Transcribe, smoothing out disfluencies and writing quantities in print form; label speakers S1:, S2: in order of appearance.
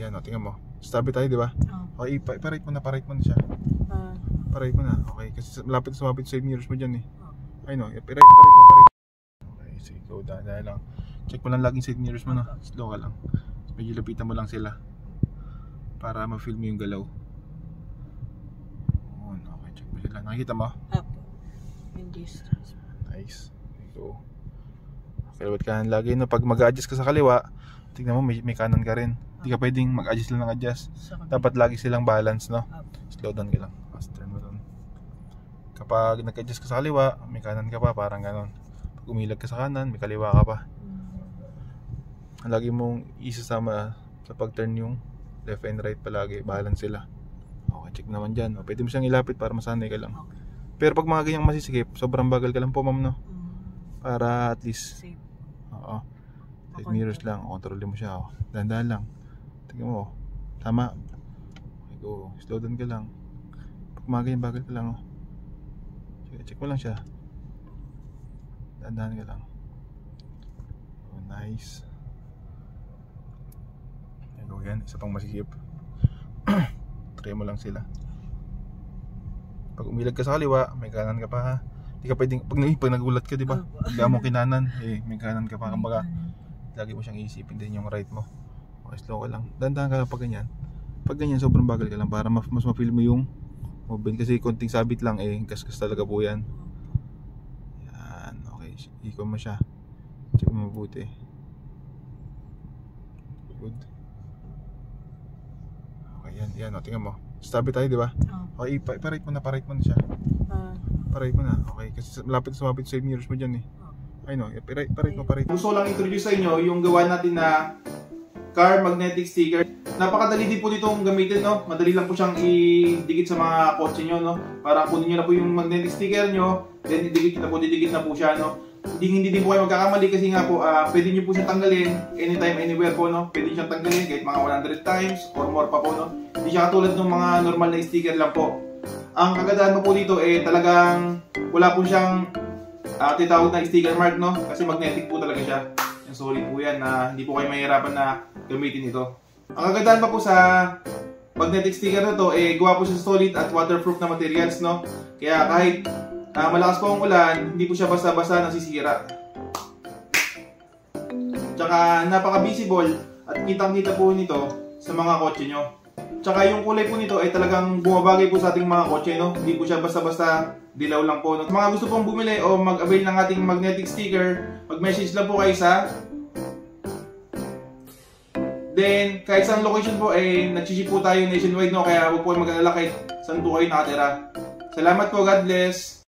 S1: Yan, tingnan mo. Stabi tayo, di ba? Okay, pa-right mo na siya. Pa-right mo na. Okay, kasi malapit sa side mirrors mo dyan eh. Ay no, pa-right mo. Okay, sige, go dahil lang. Check mo lang laging side mirrors mo na. Slow ka lang. Medyo lapitan mo lang sila para ma-feel mo yung galaw. Okay, check mo sila. Nakikita mo?
S2: Hindi.
S1: Nice. Go. Kaliwat kanan lagi, no? Pag mag-adjust ka sa kaliwa, tingnan mo may kanan ka rin. Hindi ka pwedeng mag-adjust lang ng adjust. Dapat lagi silang balance, no? Slow down ka lang. Turn mo doon. Kapag nag-adjust ka sa kaliwa, may kanan ka pa, parang ganon. Pag umilag ka sa kanan, may kaliwa ka pa. Lagi mong isasama sa pag-turn yung left and right palagi, balance sila. Okay, check naman dyan. Pwede mo siyang ilapit para masanay ka lang. Pero pag mga ganyang masisikip, sobrang bagal ka lang po, ma'am, no? Para at least
S2: safe.
S1: Oo. Side mirrors lang, kontrolin mo siya. Dahan-dahan lang. Tingnan mo. Tama. Okay, go. Slow down ka lang. Pag mga ganyang bagal ka lang. Check mo lang siya. Dahan-dahan ka lang. Nice. Yan, isa pang masikip. Try mo lang sila. Pag umilag ka sa kaliwa, may kanan ka pa ha. Hindi ka pwedeng, pag nagulat ka, di ba? Hindi mo kinanan, may kanan ka pa. Kumbaga, lagi mo siyang iisipin din yung right mo. Okay, slow ka lang. Dandahan ka lang pag ganyan. Pag ganyan, sobrang bagal ka lang para mas ma-feel mo yung movement. Kasi konting sabit lang gas-gas talaga po yan. Yan, okay. Ikon mo siya. Check mo mabuti. Good. Yan, tingnan mo. Stabi tayo, di ba? Okay, pa-right mo na siya. Pa-right mo na. Okay, kasi malapit sa side mirrors mo dyan eh. Ay no, pa-right mo. Gusto ko lang introduce sa inyo yung gawa natin na car magnetic sticker. Napakadali din po ditong gamitin, no? Madali lang po siyang idikit sa mga kotse nyo, no? Para kunin nyo na po yung magnetic sticker nyo, then didikit na po siya, no? Hindi din po kayo magkakamali kasi nga po pwede nyo po siyang tanggalin anytime, anywhere po, no? Pwede siyang tanggalin kahit mga 100 times or more pa po, no? Hindi siya katulad ng mga normal na sticker lang po. Ang kagandahan po dito talagang wala po siyang titawag na sticker mark, no? Kasi magnetic po talaga siya. Yung solid po yan na hindi po kayo mahirapan na gamitin ito. Ang kagandahan pa po sa magnetic sticker na to, gawa po siya solid at waterproof na materials, no? Kaya kahit malakas po ang ulan, hindi po siya basta-basta nasisira. Tsaka napaka-visible at kitang-kita po nito sa mga kotse nyo. Tsaka yung kulay po nito ay talagang bumabagay po sa ating mga kotse, no? Hindi po siya basta-basta dilaw lang po, no? Mga gusto pong bumili o mag-avail ng ating magnetic sticker, mag-message lang po kayo sa then, kahit saan location po nag-ship po tayo nationwide, no? Kaya huwag po mag-alala kahit saan po kayo nakatira. Salamat po, God bless!